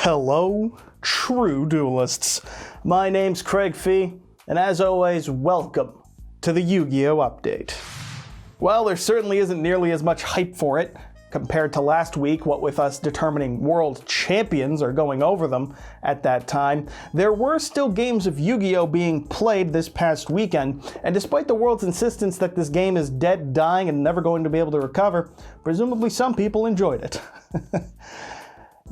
Hello, true duelists. My name's Craig Fee, and as always, welcome to the Yu-Gi-Oh! Update. Well, there certainly isn't nearly as much hype for it compared to last week, what with us determining world champions or going over them at that time. There were still games of Yu-Gi-Oh! Being played this past weekend, and despite the world's insistence that this game is dead, dying, and never going to be able to recover, presumably some people enjoyed it.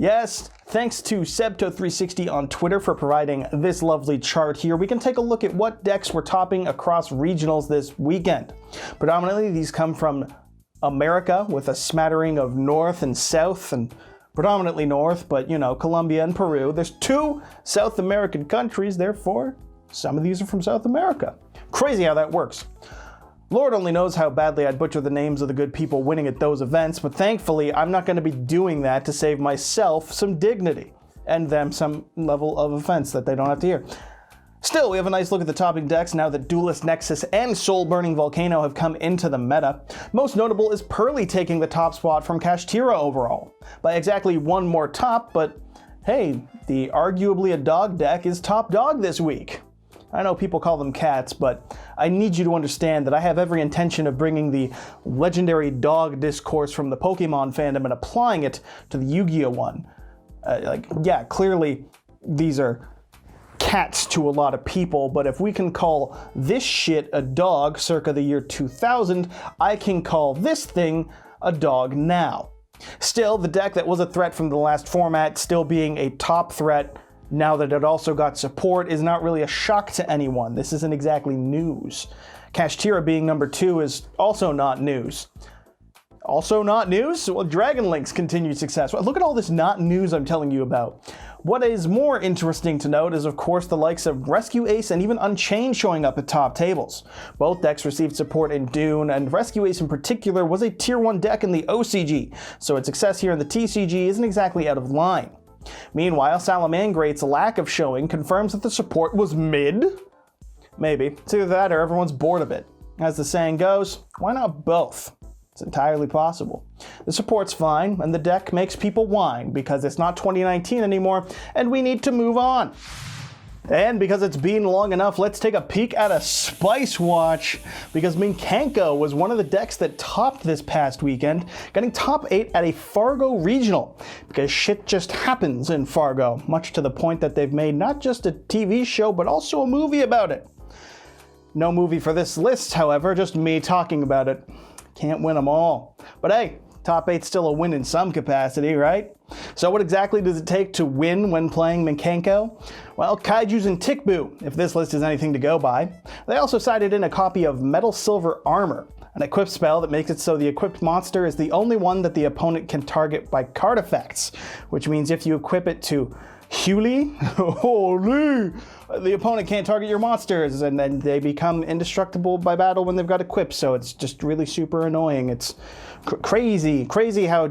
Yes, thanks to Sebto360 on Twitter for providing this lovely chart here, we can take a look at what decks were topping across regionals this weekend. Predominantly, these come from America, with a smattering of North and South, and predominantly North, but Colombia and Peru. There's two South American countries, therefore, some of these are from South America. Crazy how that works. Lord only knows how badly I'd butcher the names of the good people winning at those events, but thankfully I'm not going to be doing that to save myself some dignity, and them some level of offense that they don't have to hear. Still, we have a nice look at the topping decks now that Duelist Nexus and Soul Burning Volcano have come into the meta. Most notable is Pearly taking the top spot from Kashtira overall, by exactly one more top, but hey, the arguably a dog deck is top dog this week. I know people call them cats, but I need you to understand that I have every intention of bringing the legendary dog discourse from the Pokemon fandom and applying it to the Yu-Gi-Oh! One. Clearly these are cats to a lot of people, but if we can call this shit a dog circa the year 2000, I can call this thing a dog now. Still, the deck that was a threat from the last format still being a top threat now that it also got support is not really a shock to anyone. This isn't exactly news. Kashtira being number 2 is also not news. Also not news? Well, Dragon Link's continued success. Look at all this not news I'm telling you about. What is more interesting to note is, of course, the likes of Rescue Ace and even Unchained showing up at top tables. Both decks received support in DUNE, and Rescue Ace in particular was a tier 1 deck in the OCG, so its success here in the TCG isn't exactly out of line. Meanwhile, Salamangrate's lack of showing confirms that the support was mid? Maybe. It's either that or everyone's bored of it. As the saying goes, why not both? It's entirely possible. The support's fine, and the deck makes people whine because it's not 2019 anymore, and we need to move on. And because it's been long enough, let's take a peek at a Spice Watch, because Minkanko was one of the decks that topped this past weekend, getting top 8 at a Fargo regional, because shit just happens in Fargo, much to the point that they've made not just a TV show, but also a movie about it. No movie for this list, however, just me talking about it. Can't win them all. But hey, top 8's still a win in some capacity, right? So what exactly does it take to win when playing Minkanko? Well, Kaijus and Tikbu, if this list is anything to go by. They also sided in a copy of Metal Silver Armor, an equipped spell that makes it so the equipped monster is the only one that the opponent can target by card effects, which means if you equip it to Huli, holy, the opponent can't target your monsters, and then they become indestructible by battle when they've got equipped, so it's just really super annoying. It's crazy how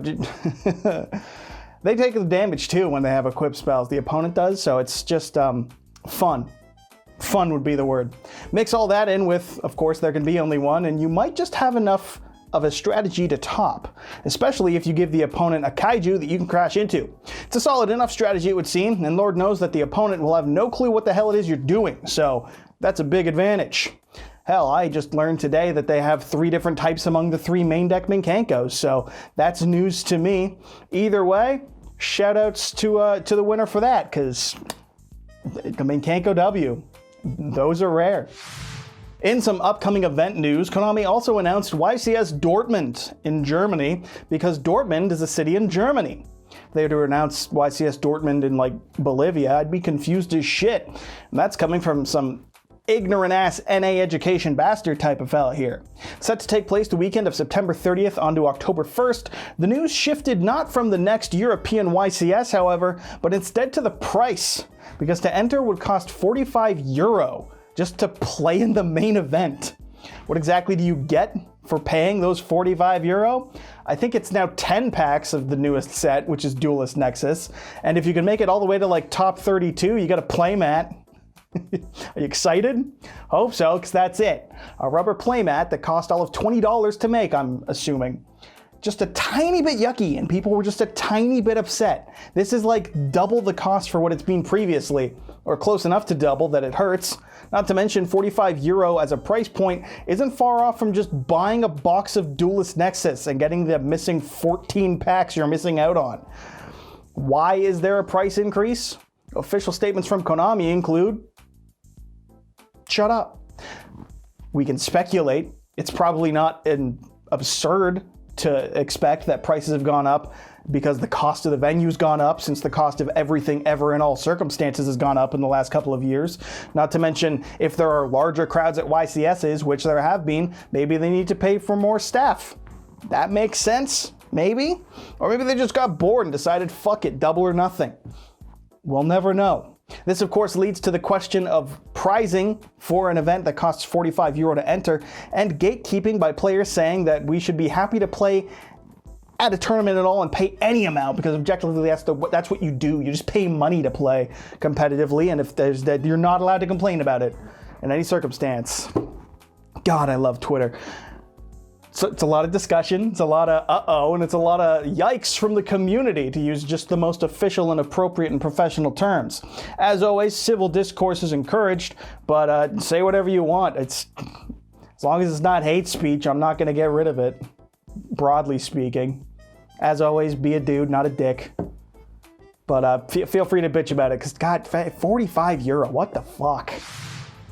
they take the damage too when they have equipped spells, the opponent does, so it's just fun. Fun would be the word. Mix all that in with, of course, there can be only one, and you might just have enough of a strategy to top, especially if you give the opponent a kaiju that you can crash into. It's a solid enough strategy, it would seem, and Lord knows that the opponent will have no clue what the hell it is you're doing, so that's a big advantage. Hell, I just learned today that they have 3 different types among the 3 main deck Minkankos, so that's news to me. Either way, shoutouts to the winner for that, because the Minkanko W, those are rare. In some upcoming event news, Konami also announced YCS Dortmund in Germany, because Dortmund is a city in Germany. If they were to announce YCS Dortmund in, Bolivia, I'd be confused as shit. And that's coming from some ignorant-ass NA education bastard type of fella here. Set to take place the weekend of September 30th onto October 1st, the news shifted not from the next European YCS, however, but instead to the price, because to enter would cost €45 just to play in the main event. What exactly do you get for paying those €45? I think it's now 10 packs of the newest set, which is Duelist Nexus, and if you can make it all the way to top 32, you got a playmat. Are you excited? Hope so, because that's it. A rubber playmat that cost all of $20 to make, I'm assuming. just a tiny bit yucky and people were just a tiny bit upset. This is like double the cost for what it's been previously, or close enough to double that it hurts. Not to mention €45 as a price point isn't far off from just buying a box of Duelist Nexus and getting the missing 14 packs you're missing out on. Why is there a price increase? Official statements from Konami include, shut up. We can speculate. It's probably not absurd to expect that prices have gone up because the cost of the venue's gone up, since the cost of everything ever in all circumstances has gone up in the last couple of years. Not to mention, if there are larger crowds at YCS's, which there have been, maybe they need to pay for more staff. That makes sense, maybe? Or maybe they just got bored and decided, fuck it, double or nothing. We'll never know. This, of course, leads to the question of pricing for an event that costs €45 to enter, and gatekeeping by players saying that we should be happy to play at a tournament at all and pay any amount, because objectively that's what you do. You just pay money to play competitively, and if there's that, you're not allowed to complain about it in any circumstance. God, I love Twitter. So it's a lot of discussion, it's a lot of uh-oh, and it's a lot of yikes from the community, to use just the most official and appropriate and professional terms. As always, civil discourse is encouraged, but say whatever you want. As long as it's not hate speech, I'm not going to get rid of it, broadly speaking. As always, be a dude, not a dick. But feel free to bitch about it, because God, €45, what the fuck?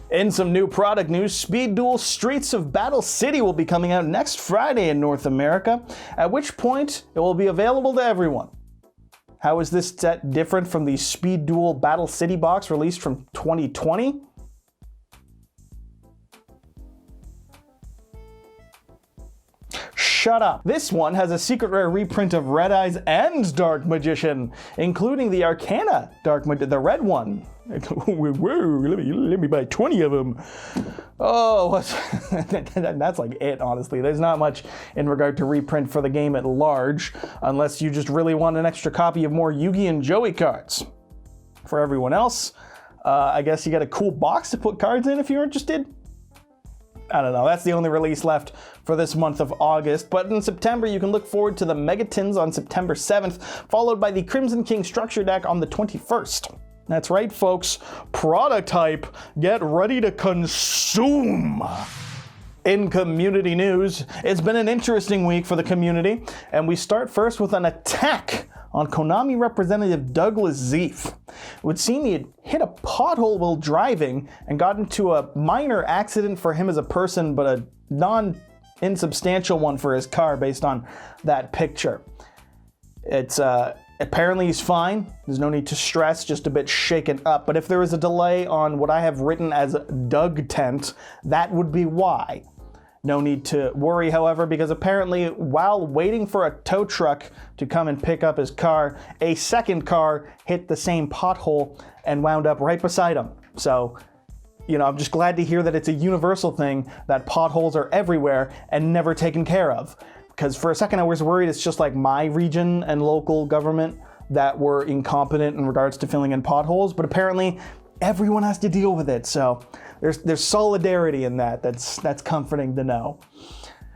In some new product news, Speed Duel Streets of Battle City will be coming out next Friday in North America, at which point it will be available to everyone. How is this set different from the Speed Duel Battle City box released from 2020? Shut up. This one has a secret rare reprint of Red Eyes and Dark Magician, including the Arcana the red one. Whoa, let me buy 20 of them. Oh, that's like it, honestly. There's not much in regard to reprint for the game at large, unless you just really want an extra copy of more Yugi and Joey cards. For everyone else, I guess you got a cool box to put cards in if you're interested. I don't know, that's the only release left for this month of August, but in September you can look forward to the Megatins on September 7th, followed by the Crimson King Structure Deck on the 21st. That's right, folks, product hype, get ready to consume! In community news, it's been an interesting week for the community, and we start first with an attack on Konami representative Douglas Dzeef. It would seem he had hit a pothole while driving and got into a minor accident for him as a person, but a non-insubstantial one for his car based on that picture. It's apparently he's fine. There's no need to stress, just a bit shaken up. But if there is a delay on what I have written as Doug Tent, that would be why. No need to worry, however, because apparently while waiting for a tow truck to come and pick up his car, a second car hit the same pothole and wound up right beside him. So, you know, I'm just glad to hear that it's a universal thing, that potholes are everywhere and never taken care of. Because for a second I was worried it's just like my region and local government that were incompetent in regards to filling in potholes, but apparently everyone has to deal with it, so there's solidarity in that. That's comforting to know.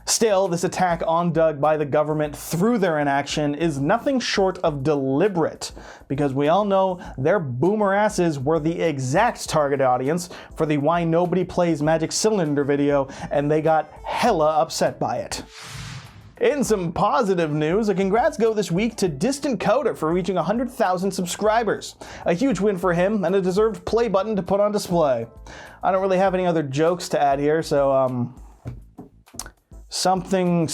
Still, this attack on Doug by the government through their inaction is nothing short of deliberate, because we all know their boomer asses were the exact target audience for the Why Nobody Plays Magic Cylinder video, and they got hella upset by it. In some positive news, a congrats go this week to Distant Coder for reaching 100,000 subscribers. A huge win for him and a deserved play button to put on display. I don't really have any other jokes to add here, so something,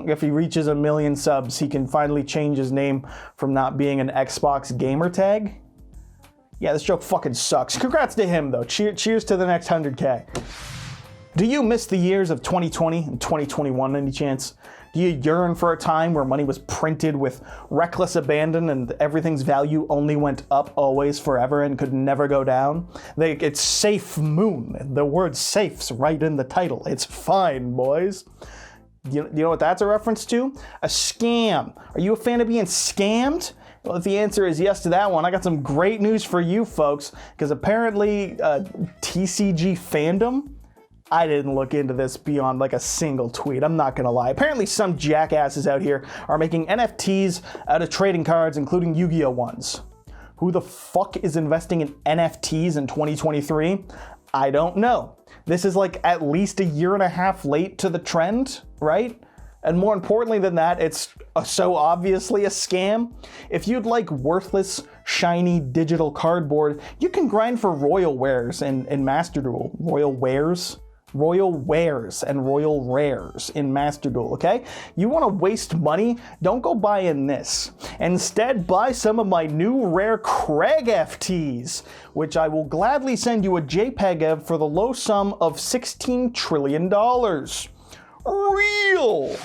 if he reaches 1 million subs, he can finally change his name from not being an Xbox gamer tag. Yeah, this joke fucking sucks. Congrats to him though. Cheers to the next 100K. Do you miss the years of 2020 and 2021 any chance? Do you yearn for a time where money was printed with reckless abandon and everything's value only went up always forever and could never go down? It's Safe Moon. The word safe's right in the title. It's fine, boys. You know what that's a reference to? A scam. Are you a fan of being scammed? Well, if the answer is yes to that one, I got some great news for you folks, because apparently TCG Fandom I didn't look into this beyond like a single tweet. I'm not gonna lie. Apparently some jackasses out here are making NFTs out of trading cards, including Yu-Gi-Oh ones. Who the fuck is investing in NFTs in 2023? I don't know. This is like at least a year and a half late to the trend, right? And more importantly than that, it's so obviously a scam. If you'd like worthless, shiny digital cardboard, you can grind for royal wares in Master Duel. Royal wares and royal rares in Master Duel, okay? You want to waste money? Don't go buying this. Instead, buy some of my new rare Craig FTs, which I will gladly send you a JPEG of for the low sum of $16 trillion. Real!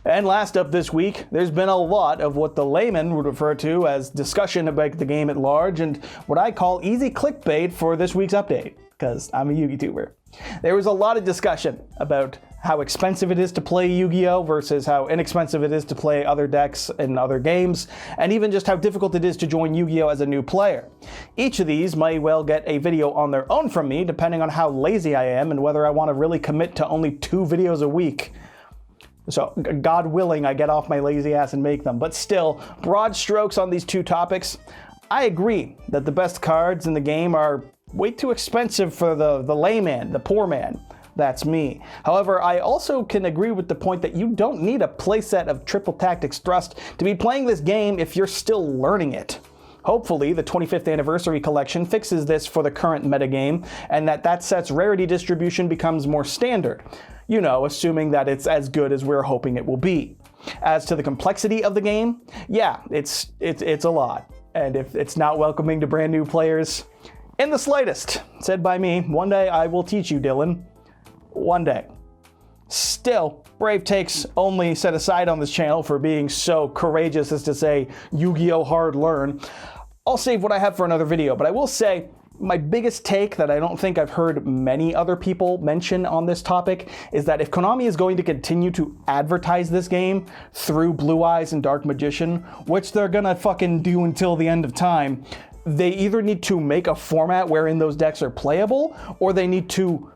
And last up this week, there's been a lot of what the layman would refer to as discussion about the game at large and what I call easy clickbait for this week's update, because I'm a YouTuber. There was a lot of discussion about how expensive it is to play Yu-Gi-Oh versus how inexpensive it is to play other decks in other games, and even just how difficult it is to join Yu-Gi-Oh as a new player. Each of these may well get a video on their own from me, depending on how lazy I am and whether I want to really commit to only 2 videos a week. So, God willing, I get off my lazy ass and make them. But still, broad strokes on these 2 topics. I agree that the best cards in the game are way too expensive for the layman, the poor man. That's me. However, I also can agree with the point that you don't need a playset of Triple Tactics Thrust to be playing this game if you're still learning it. Hopefully, the 25th Anniversary Collection fixes this for the current metagame, and that set's rarity distribution becomes more standard. You know, assuming that it's as good as we're hoping it will be. As to the complexity of the game, yeah, it's a lot. And if it's not welcoming to brand new players, in the slightest, said by me, one day I will teach you, Dylan. One day. Still, brave takes only set aside on this channel for being so courageous as to say Yu-Gi-Oh hard learn. I'll save what I have for another video, but I will say my biggest take that I don't think I've heard many other people mention on this topic is that if Konami is going to continue to advertise this game through Blue Eyes and Dark Magician, which they're gonna fucking do until the end of time, they either need to make a format wherein those decks are playable, or they need to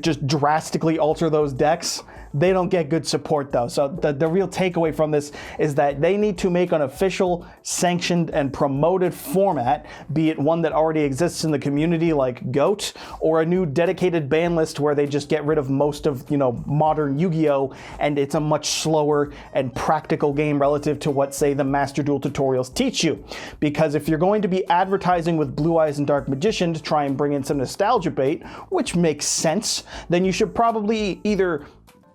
just drastically alter those decks. They don't get good support though. So the real takeaway from this is that they need to make an official, sanctioned, and promoted format, be it one that already exists in the community like GOAT, or a new dedicated ban list where they just get rid of most of, modern Yu-Gi-Oh! And it's a much slower and practical game relative to what, say, the Master Duel tutorials teach you. Because if you're going to be advertising with Blue Eyes and Dark Magician to try and bring in some nostalgia bait, which makes sense, then you should probably either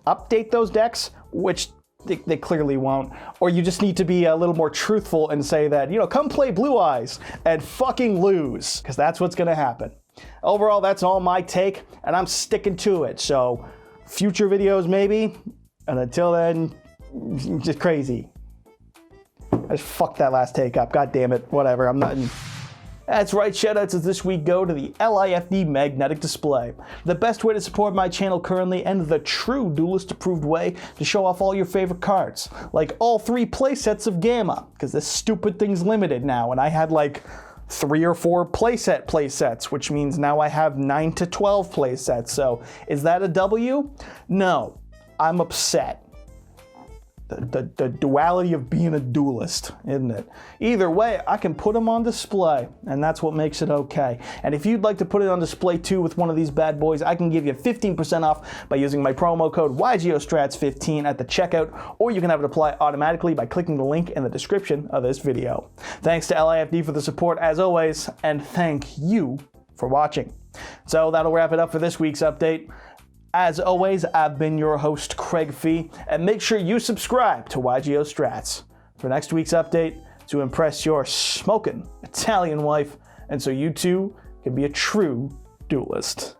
update those decks, which they clearly won't, or you just need to be a little more truthful and say that, come play Blue Eyes and fucking lose, because that's what's gonna happen. Overall, that's all my take, and I'm sticking to it. So, future videos maybe, and until then, just crazy. I just fucked that last take up, god damn it, whatever, I'm not... That's right, shoutouts as this week go to the LIFD Magnetic Display, the best way to support my channel currently and the true Duelist approved way to show off all your favorite cards, like all 3 playsets of Gamma, because this stupid thing's limited now, and I had like 3 or 4 playsets, which means now I have 9 to 12 playsets, so is that a W? No, I'm upset. The duality of being a duelist, isn't it? Either way, I can put them on display, and that's what makes it okay. And if you'd like to put it on display too with one of these bad boys, I can give you 15% off by using my promo code YGOHstrats15 at the checkout, or you can have it apply automatically by clicking the link in the description of this video. Thanks to LIFD for the support as always, and thank you for watching. So that'll wrap it up for this week's update. As always, I've been your host, Craig Fee, and make sure you subscribe to YGO Strats for next week's update to impress your smoking Italian wife, and so you too can be a true duelist.